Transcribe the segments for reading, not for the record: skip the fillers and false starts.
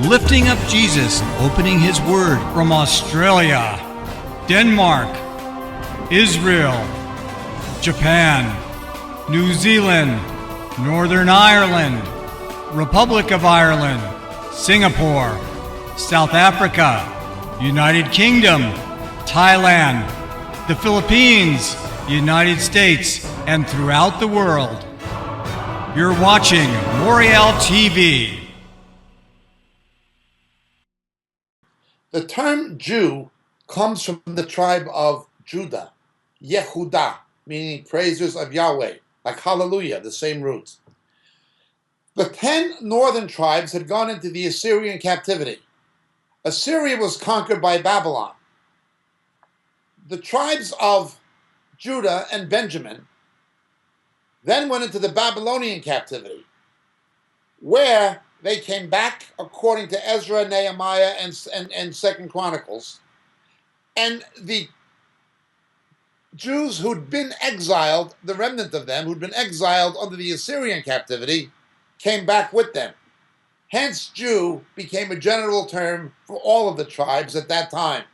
lifting up Jesus, opening His Word from Australia, Denmark, Israel, Japan, New Zealand, Northern Ireland, Republic of Ireland, Singapore, South Africa, United Kingdom, Thailand, the Philippines, United States, and throughout the world. You're watching Moriel TV. The term Jew comes from the tribe of Judah, Yehudah, meaning praisers of Yahweh, like hallelujah, the same root. The 10 northern tribes had gone into the Assyrian captivity. Assyria was conquered by Babylon. The tribes of Judah and Benjamin then went into the Babylonian captivity, where they came back according to Ezra, Nehemiah, and Second Chronicles. And the Jews who'd been exiled, the remnant of them who'd been exiled under the Assyrian captivity, came back with them. Hence, Jew became a general term for all of the tribes at that time.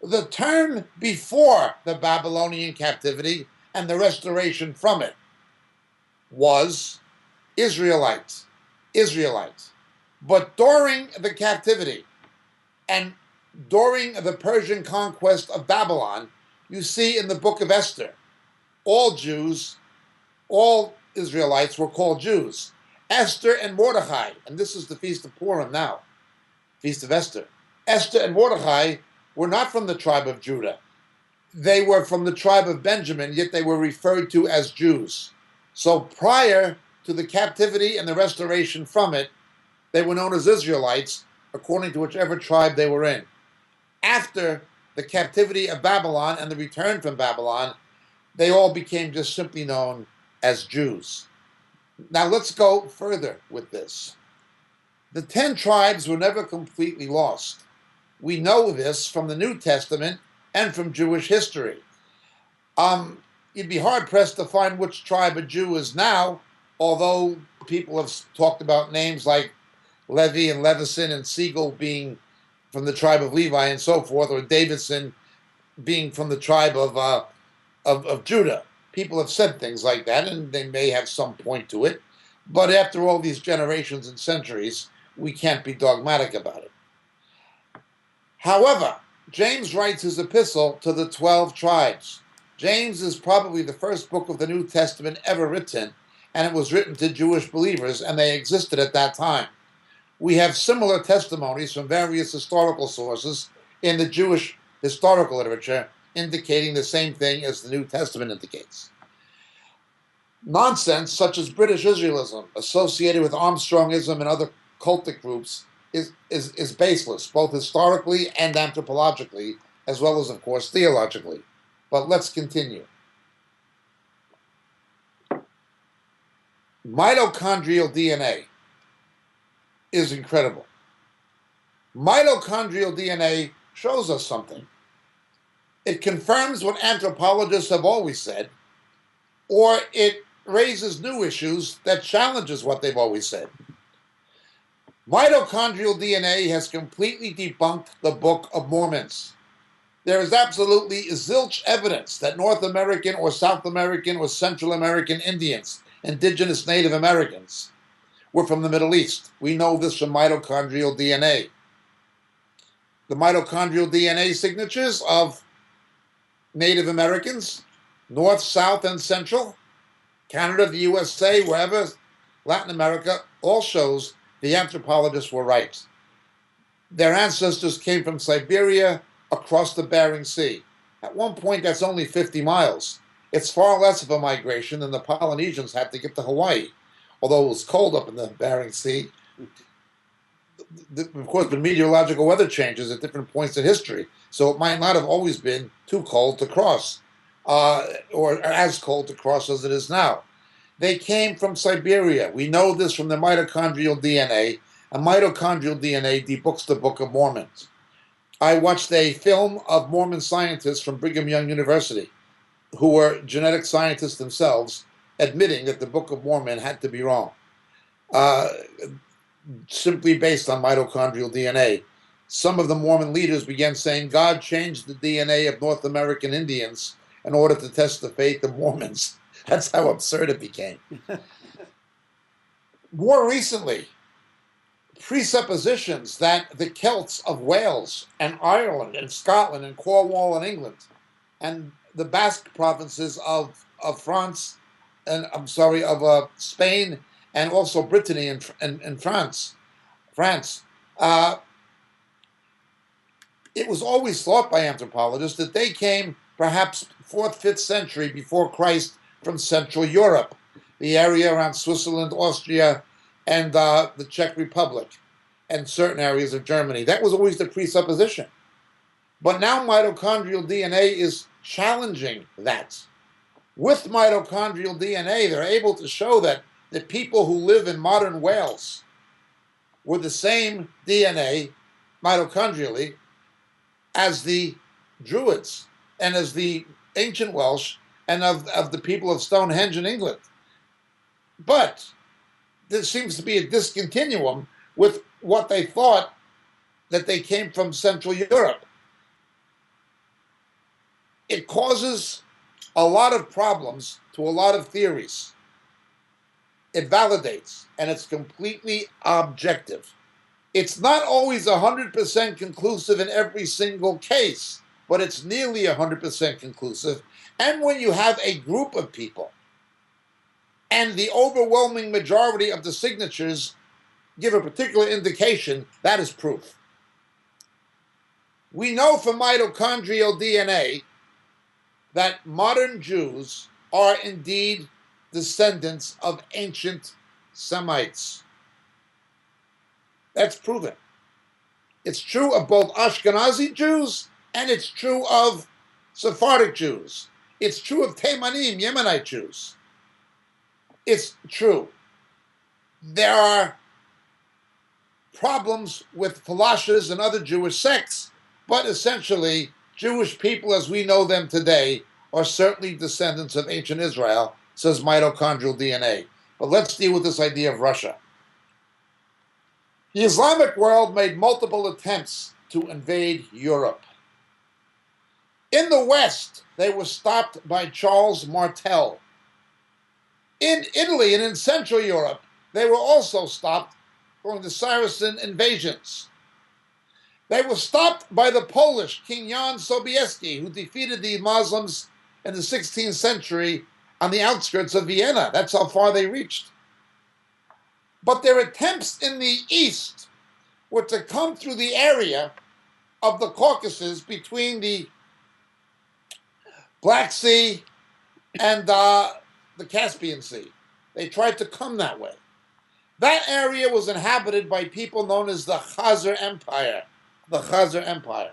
The term before the Babylonian captivity and the restoration from it was Israelites. But during the captivity and during the Persian conquest of Babylon, you see in the book of Esther, all Jews, all Israelites were called Jews. Esther and Mordecai, and this is the Feast of Purim now, Feast of Esther. Esther and Mordecai were not from the tribe of Judah. They were from the tribe of Benjamin, yet they were referred to as Jews. So prior to the captivity and the restoration from it, they were known as Israelites, according to whichever tribe they were in. After the captivity of Babylon and the return from Babylon, they all became just simply known as Jews. Now let's go further with this. The 10 tribes were never completely lost. We know this from the New Testament and from Jewish history. You'd be hard-pressed to find which tribe a Jew is now, although people have talked about names like Levi and Levison and Siegel being from the tribe of Levi and so forth, or Davidson being from the tribe of Judah. People have said things like that, and they may have some point to it. But after all these generations and centuries, we can't be dogmatic about it. However, James writes his epistle to the 12 tribes. James is probably the first book of the New Testament ever written, and it was written to Jewish believers, and they existed at that time. We have similar testimonies from various historical sources in the Jewish historical literature indicating the same thing as the New Testament indicates. Nonsense such as British Israelism associated with Armstrongism and other cultic groups is baseless, both historically and anthropologically, as well as, of course, theologically. But let's continue. Mitochondrial DNA is incredible. Mitochondrial DNA shows us something. It confirms what anthropologists have always said, or it raises new issues that challenges what they've always said. Mitochondrial DNA has completely debunked the Book of Mormons. There is absolutely zilch evidence that North American or South American or Central American Indians, indigenous Native Americans, were from the Middle East. We know this from mitochondrial DNA. The mitochondrial DNA signatures of Native Americans, North, South, and Central, Canada, the USA, wherever, Latin America, all shows the anthropologists were right. Their ancestors came from Siberia across the Bering Sea. At one point, that's only 50 miles. It's far less of a migration than the Polynesians had to get to Hawaii. Although it was cold up in the Bering Sea, of course, been meteorological weather changes at different points in history, so it might not have always been too cold to cross, or as cold to cross as it is now. They came from Siberia. We know this from the mitochondrial DNA, and mitochondrial DNA debooks the Book of Mormon. I watched a film of Mormon scientists from Brigham Young University, who were genetic scientists themselves, admitting that the Book of Mormon had to be wrong. simply based on mitochondrial DNA. Some of the Mormon leaders began saying God changed the DNA of North American Indians in order to test the faith of Mormons. That's how absurd it became. More recently, presuppositions that the Celts of Wales and Ireland and Scotland and Cornwall and England and the Basque provinces of France and of Spain and also Brittany and France. It was always thought by anthropologists that they came perhaps 4th, 5th century before Christ from Central Europe, the area around Switzerland, Austria, and the Czech Republic, and certain areas of Germany. That was always the presupposition. But now mitochondrial DNA is challenging that. With mitochondrial DNA, they're able to show that the people who live in modern Wales were the same DNA, mitochondrially, as the Druids and as the ancient Welsh and of the people of Stonehenge in England. But there seems to be a discontinuum with what they thought that they came from Central Europe. It causes a lot of problems to a lot of theories. It validates, and it's completely objective. It's not always 100% conclusive in every single case, but it's nearly 100% conclusive. And when you have a group of people, and the overwhelming majority of the signatures give a particular indication, that is proof. We know from mitochondrial DNA that modern Jews are indeed descendants of ancient Semites. That's proven. It's true of both Ashkenazi Jews and it's true of Sephardic Jews. It's true of Teimanim, Yemenite Jews. It's true. There are problems with Falashes and other Jewish sects, but essentially, Jewish people as we know them today are certainly descendants of ancient Israel, says mitochondrial DNA. But let's deal with this idea of Russia. The Islamic world made multiple attempts to invade Europe. In the West, they were stopped by Charles Martel. In Italy and in Central Europe, they were also stopped during the Saracen invasions. They were stopped by the Polish King Jan Sobieski, who defeated the Muslims in the 16th century on the outskirts of Vienna. That's how far they reached. But their attempts in the East were to come through the area of the Caucasus between the Black Sea and the Caspian Sea. They tried to come that way. That area was inhabited by people known as the Khazar Empire. The Khazar Empire.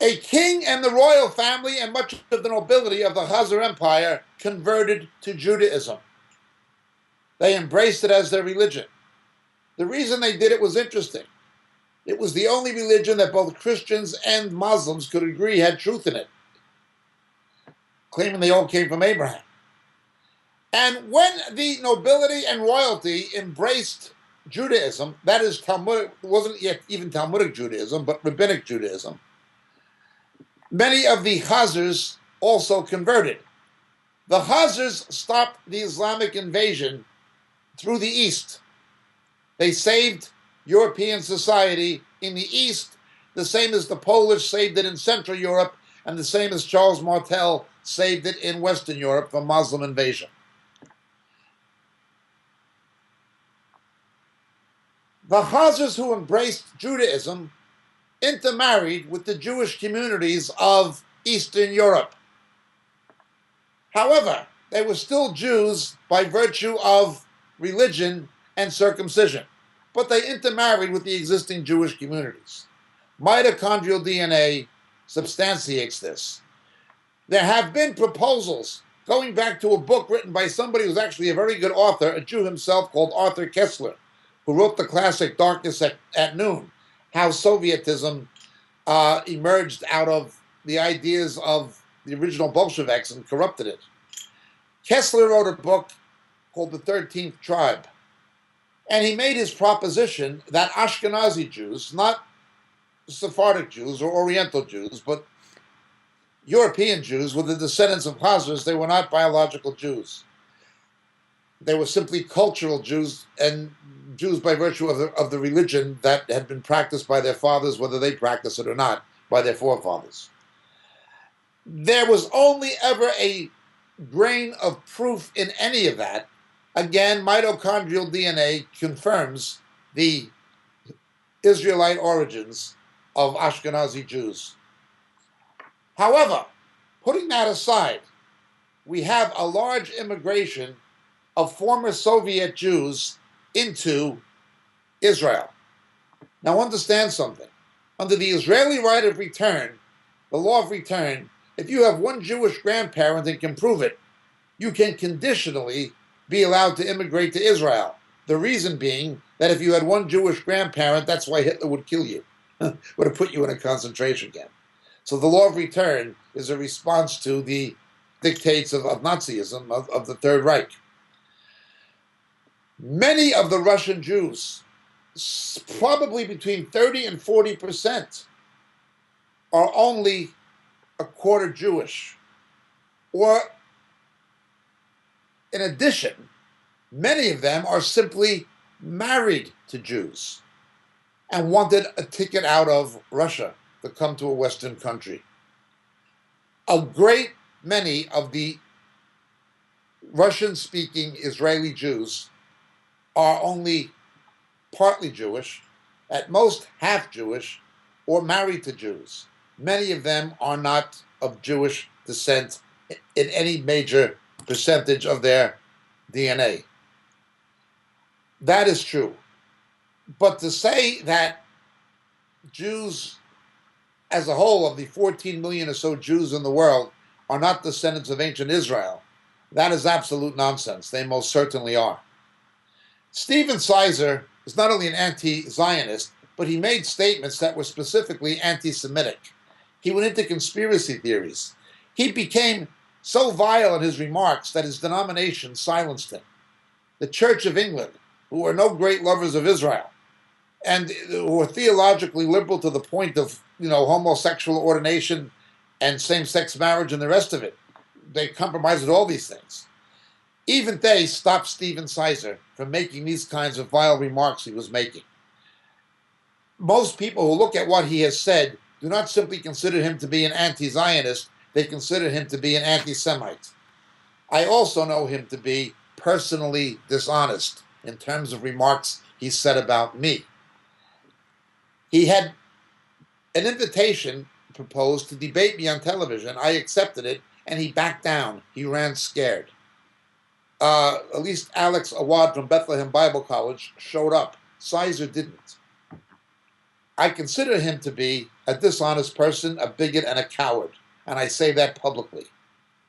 A king and the royal family and much of the nobility of the Khazar Empire converted to Judaism. They embraced it as their religion. The reason they did it was interesting. It was the only religion that both Christians and Muslims could agree had truth in it, claiming they all came from Abraham. And when the nobility and royalty embraced Judaism, that is Talmudic, it wasn't yet even Talmudic Judaism, but Rabbinic Judaism, many of the Khazars also converted. The Khazars stopped the Islamic invasion through the East. They saved European society in the East, the same as the Polish saved it in Central Europe, and the same as Charles Martel saved it in Western Europe from Muslim invasion. The Khazars who embraced Judaism intermarried with the Jewish communities of Eastern Europe. However, they were still Jews by virtue of religion and circumcision, but they intermarried with the existing Jewish communities. Mitochondrial DNA substantiates this. There have been proposals going back to a book written by somebody who's actually a very good author, a Jew himself called Arthur Kessler, who wrote the classic Darkness at Noon, how Sovietism emerged out of the ideas of the original Bolsheviks and corrupted it. Kessler wrote a book called The 13th Tribe. And he made his proposition that Ashkenazi Jews, not Sephardic Jews or Oriental Jews, but European Jews were the descendants of Khazars. They were not biological Jews. They were simply cultural Jews, and Jews by virtue of the religion that had been practiced by their fathers, whether they practiced it or not, by their forefathers. There was only ever a grain of proof in any of that. Again, mitochondrial DNA confirms the Israelite origins of Ashkenazi Jews. However, putting that aside, we have a large immigration of former Soviet Jews into Israel. Now understand something. Under the Israeli right of return, the law of return, if you have one Jewish grandparent and can prove it, you can conditionally be allowed to immigrate to Israel. The reason being that if you had one Jewish grandparent, that's why Hitler would kill you, would have put you in a concentration camp. So the law of return is a response to the dictates of Nazism, of the Third Reich. Many of the Russian Jews, probably between 30 and 40%, are only a quarter Jewish. Or, in addition, many of them are simply married to Jews and wanted a ticket out of Russia to come to a Western country. A great many of the Russian-speaking Israeli Jews are only partly Jewish, at most half Jewish, or married to Jews. Many of them are not of Jewish descent in any major percentage of their DNA. That is true. But to say that Jews as a whole, of the 14 million or so Jews in the world, are not descendants of ancient Israel, that is absolute nonsense. They most certainly are. Stephen Sizer is not only an anti-Zionist, but he made statements that were specifically anti-Semitic. He went into conspiracy theories. He became so vile in his remarks that his denomination silenced him. The Church of England, who are no great lovers of Israel, and who are theologically liberal to the point of, homosexual ordination and same-sex marriage and the rest of it. They compromise with all these things. Even they stopped Stephen Sizer from making these kinds of vile remarks he was making. Most people who look at what he has said do not simply consider him to be an anti-Zionist, they consider him to be an anti-Semite. I also know him to be personally dishonest in terms of remarks he said about me. He had an invitation proposed to debate me on television. I accepted it, and he backed down. He ran scared. At least Alex Awad from Bethlehem Bible College showed up. Sizer didn't. I consider him to be a dishonest person, a bigot, and a coward, and I say that publicly.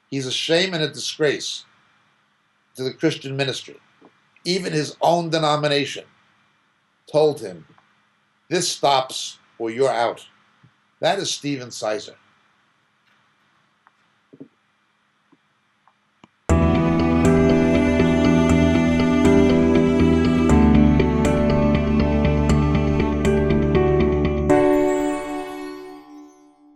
He's a shame and a disgrace to the Christian ministry. Even his own denomination told him, this stops or you're out. That is Stephen Sizer.